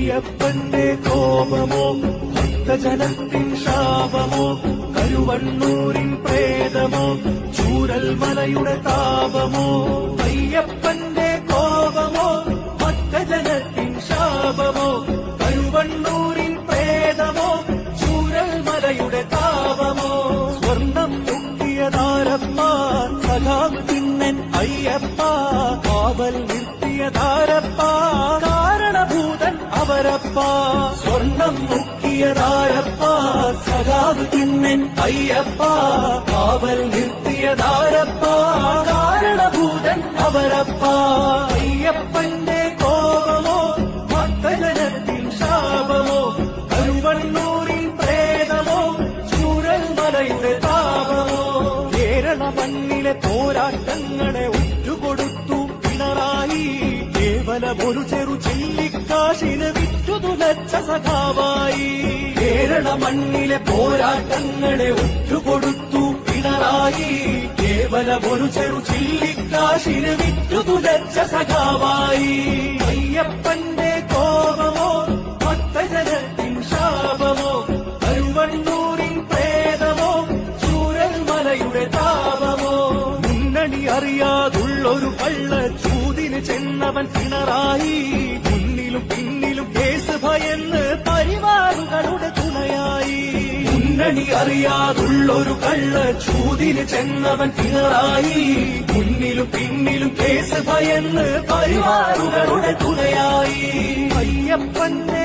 അയ്യപ്പന്റെ കോപമോ ഭക്തജനത്തിൻ ശാപമോ കരുവണ്ണൂരിൻ പ്രേതമോ ചൂരൽ മലയുടെ താപമോ അയ്യപ്പന്റെ കോപമോ ഭക്തജനത്തിൻ ശാപമോ കരുവണ്ണൂരിൻ പ്രേതമോ ചൂരൽ മലയുടെ താപമോ സ്വർണം മുക്കിയതാരപ്പ സഖാവ് തിന്നൻ അയ്യപ്പ കാവൽ നിർത്തിയതാരപ്പ കാരണഭൂതൻ അവരപ്പ സ്വർണം മുക്കിയതാരപ്പ സഖാവ് തിന്നൻ അയ്യപ്പ കാവൽ നിർത്തിയതാരപ്പ കാരണഭൂതൻ അവരപ്പ അയ്യപ്പന്റെ കോപമോ ഭക്തജനത്തിൻ ശാപമോ കരുവണ്ണൂരിൻ പ്രേതമോ ചൂരൽ മലയുടെ താപമോ കേരള മണ്ണിലെ പോരാട്ടങ്ങളെ ഉറ്റുകൊടുത്തു പിണറായി കേവലമൊരു ചെറു ചില്ലിക്കാശിന് വിറ്റുതുലച്ച സഖാവായി കേരള മണ്ണിലെ പോരാട്ടങ്ങളെ ഉറ്റുകൊടുത്തു പിണറായി കേവലമൊരു ചെറു ചില്ലിക്കാശിന് വിറ്റുതുലച്ച സഖാവായി അയ്യപ്പന്റെ കോപമോ ഭക്തജനത്തിൻ ശാപമോ കരുവണ്ണൂരിൻ പ്രേതമോ ചൂരൽ മലയുടെ താപമോ മുന്നണി അറിയാതുള്ളൊരു കള്ള ചൂതിന് ചെന്നവൻ പിണറായി മുന്നിലും പിന്നിലും കേസ് ഭയന്ന് പരിവാറുകളുടെ തുണയായി മുന്നണി അറിയാതുള്ളൊരു കള്ള ചൂതിന് ചെന്നവൻ പിണറായി മുന്നിലും പിന്നിലും കേസ് ഭയന്ന് പരിവാറുകളുടെ തുണയായി അയ്യപ്പന്റെ